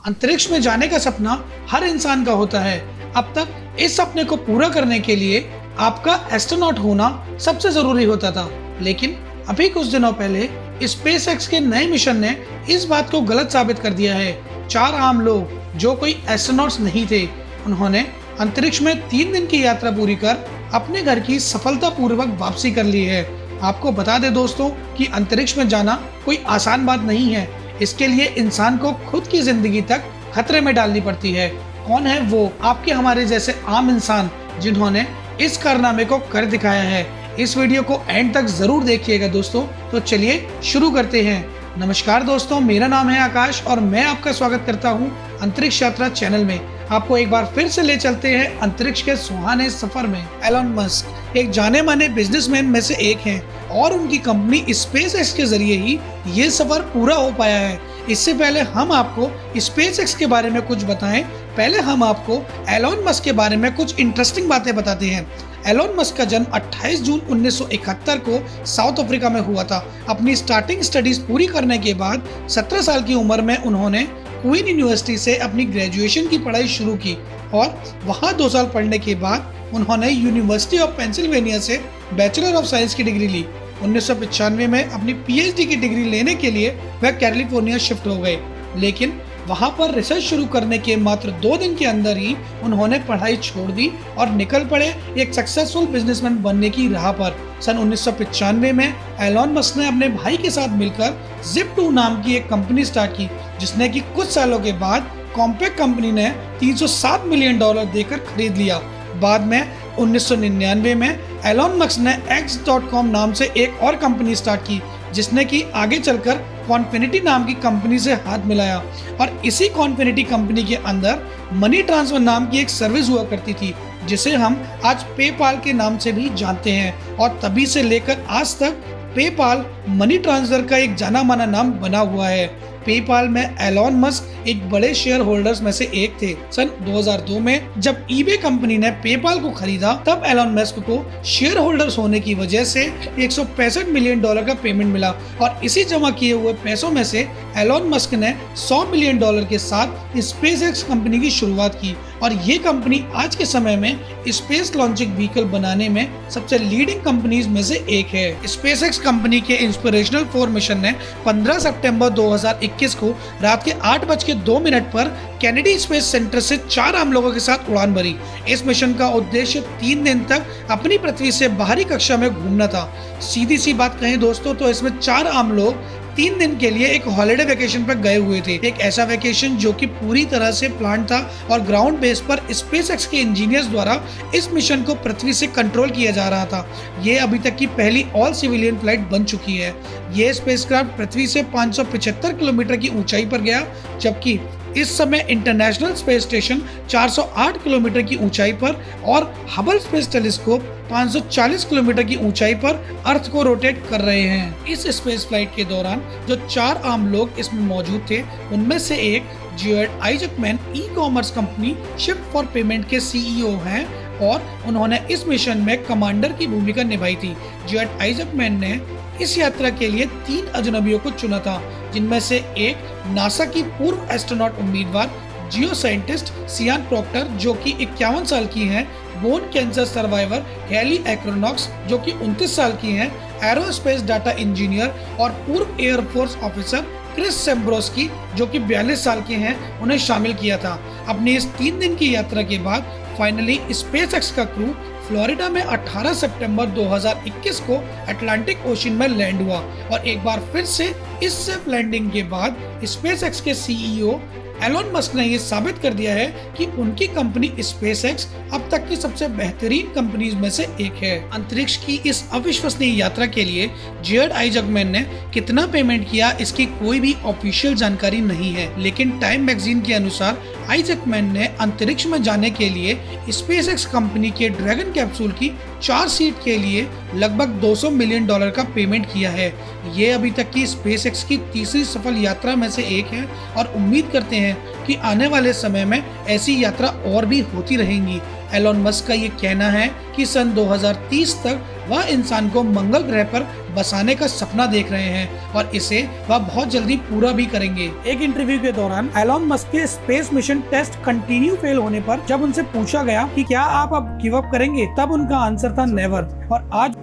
अंतरिक्ष में जाने का सपना हर इंसान का होता है। अब तक इस सपने को पूरा करने के लिए आपका एस्ट्रोनॉट होना सबसे जरूरी होता था, लेकिन अभी कुछ दिनों पहले स्पेसएक्स के नए मिशन ने इस बात को गलत साबित कर दिया है। 4 आम लोग जो कोई एस्ट्रोनॉट्स नहीं थे, उन्होंने अंतरिक्ष में 3 दिन की यात्रा पूरी कर अपने घर की सफलतापूर्वक वापसी कर ली है। आपको बता दें दोस्तों कि अंतरिक्ष में जाना कोई आसान बात नहीं है। इसके लिए इंसान को खुद की जिंदगी तक खतरे में डालनी पड़ती है। कौन है वो आपके हमारे जैसे आम इंसान जिन्होंने इस कारनामे को कर दिखाया है? इस वीडियो को एंड तक जरूर देखिएगा दोस्तों। तो चलिए शुरू करते हैं। नमस्कार दोस्तों, मेरा नाम है आकाश और मैं आपका स्वागत करता हूं अंतरिक्ष यात्रा चैनल में। आपको एक बार फिर से ले चलते हैं अंतरिक्ष के सुहाने सफर में। एलन मस्क एक जाने माने बिजनेसमैन में से एक हैं और उनकी कंपनी स्पेसएक्स के जरिए ही ये सफर पूरा हो पाया है। इससे पहले हम आपको स्पेसएक्स के बारे में कुछ बताएं, पहले हम आपको एलन मस्क के बारे में कुछ इंटरेस्टिंग बातें बताते हैं। एलन मस्क का जन्म 28 जून 1971 को साउथ अफ्रीका में हुआ था। अपनी स्टार्टिंग स्टडीज पूरी करने के बाद 17 साल की उम्र में उन्होंने क्वीन यूनिवर्सिटी से अपनी ग्रेजुएशन की पढ़ाई शुरू की और वहां 2 साल पढ़ने के बाद उन्होंने यूनिवर्सिटी ऑफ पेंसिल्वेनिया से बैचलर ऑफ साइंस की डिग्री ली। 1995 में अपनी पीएचडी की डिग्री लेने के लिए वह कैलिफोर्निया शिफ्ट हो गए, लेकिन वहां पर रिसर्च शुरू करने के मात्र 2 दिन के अंदर ही उन्होंने पढ़ाई छोड़ दी और निकल पड़े एक सक्सेसफुल बिजनेसमैन बनने की राह पर। सन 1995 में एलन मस्क ने अपने भाई के साथ मिलकर Zip2 नाम की एक कंपनी स्टार्ट की, जिसने कि कुछ सालों के बाद कॉम्पैक्ट कंपनी ने $307 मिलियन देकर खरीद लिया। बाद में 1999 में एलन मस्क ने X.com नाम से एक और कंपनी स्टार्ट की, जिसने कि आगे चलकर कॉन्फिनिटी नाम की कंपनी से हाथ मिलाया और इसी कॉन्फिनिटी कंपनी के अंदर मनी ट्रांसफर नाम की एक सर्विस हुआ करती थी, जिसे हम आज पेपाल के नाम से भी जानते हैं। और तभी से लेकर आज तक पेपाल मनी ट्रांसफर का एक जाना माना नाम बना हुआ है। पेपाल में एलन मस्क एक बड़े शेयर होल्डर्स में से एक थे। सन 2002 में जब ईबे कंपनी ने पेपाल को खरीदा, तब एलन मस्क को शेयर होल्डर्स होने की वजह से $165 मिलियन का पेमेंट मिला और इसी जमा किए हुए पैसों में से एलन मस्क ने $100 मिलियन के साथ स्पेसएक्स कंपनी की शुरुआत की और ये कंपनी आज के समय में स्पेस लॉन्चिंग व्हीकल बनाने में सबसे लीडिंग कंपनीज में से एक है। स्पेसएक्स कंपनी के इंस्पिरेशनल 4 मिशन ने 15 सितंबर 2021 को रात के 8:02 पर कैनेडी स्पेस सेंटर से 4 आम लोगों के साथ उड़ान भरी। इस मिशन का उद्देश्य 3 दिन तक अपनी पृथ्वी से बाहरी कक्षा में घूमना था। सीधी सी बात कहें दोस्तों तो इसमें 4 आम लोग 3 दिन के लिए एक हॉलिडे वेकेशन पर गए हुए थे। एक ऐसा वेकेशन जो कि पूरी तरह से प्लान था और ग्राउंड बेस पर स्पेसएक्स के इंजीनियर्स द्वारा इस मिशन को पृथ्वी से कंट्रोल किया जा रहा था। ये अभी तक की पहली ऑल सिविलियन फ्लाइट बन चुकी है। ये स्पेसक्राफ्ट पृथ्वी से 575 किलोमीटर की ऊंचाई पर गया, जबकि इस समय इंटरनेशनल स्पेस स्टेशन 408 किलोमीटर की ऊंचाई पर और हबल स्पेस टेलीस्कोप 540 किलोमीटर की ऊंचाई पर अर्थ को रोटेट कर रहे हैं। इस स्पेस फ्लाइट के दौरान जो 4 आम लोग इसमें मौजूद थे, उनमें से एक Jared Isaacman e commerce company Shift four payment के सीईओ हैं और उन्होंने इस मिशन में कमांडर की भूमिका निभाई थी। जियोड आइजकमैन ने इस यात्रा के लिए 3 अजनबियों को चुना था, जिनमें से एक नासा की पूर्व एस्ट्रोनॉट उम्मीदवार जियो साइंटिस्ट सियान प्रॉक्टर जो कि 51 साल की हैं, बोन कैंसर सर्वाइवर हैली एक्रोनॉक्स जो कि 29 साल की हैं, एरोस्पेस डाटा इंजीनियर और पूर्व एयरफोर्स ऑफिसर क्रिस सेम्ब्रोस्की जो कि 42 साल के हैं, उन्हें शामिल किया था। अपनी इस 3 दिन की यात्रा के बाद फाइनली स्पेसएक्स का क्रू फ्लोरिडा में 18 सितंबर 2021 को अटलांटिक ओशन में लैंड हुआ और एक बार फिर से इस सेफ लैंडिंग के बाद स्पेसएक्स के सीईओ एलन मस्क ने यह साबित कर दिया है कि उनकी कंपनी स्पेसएक्स अब तक की सबसे बेहतरीन कंपनीज में से एक है। अंतरिक्ष की इस अविश्वसनीय यात्रा के लिए जियोड आइजकमैन ने कितना पेमेंट किया, इसकी कोई भी ऑफिशियल जानकारी नहीं है, लेकिन टाइम मैगजीन के अनुसार आइजकमैन ने अंतरिक्ष में जाने के लिए स्पेसएक्स कंपनी के ड्रैगन कैप्सूल की 4 सीट के लिए लगभग $200 मिलियन का पेमेंट किया है। ये अभी तक की स्पेसएक्स की तीसरी सफल यात्रा में से एक है और उम्मीद करते हैं कि आने वाले समय में ऐसी यात्रा और भी होती रहेंगी। एलोन मस्क का ये कहना है कि सन 2030 तक वह इंसान को मंगल ग्रह पर बसाने का सपना देख रहे हैं और इसे वह बहुत जल्दी पूरा भी करेंगे। एक इंटरव्यू के दौरान एलोन मस्क के space mission test continue fail होने पर जब उनसे पूछा गया कि क्या आप अब गिव अप करेंगे, तब उनका आंसर था नेवर। और आज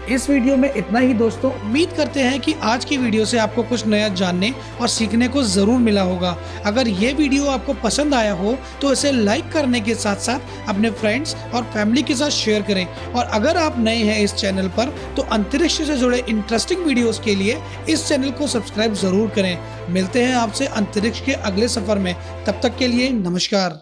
इस वीडियो में इतना ही दोस्तों। उम्मीद करते हैं कि आज की वीडियो से आपको कुछ नया जानने और सीखने को जरूर मिला होगा। अगर ये वीडियो आपको पसंद आया हो तो इसे लाइक करने के साथ साथ अपने फ्रेंड्स और फैमिली के साथ शेयर करें। और अगर आप नए हैं इस चैनल पर तो अंतरिक्ष से जुड़े इंटरेस्टिंग वीडियोस के लिए इस चैनल को सब्सक्राइब जरूर करें। मिलते हैं आपसे अंतरिक्ष के अगले सफर में, तब तक के लिए नमस्कार।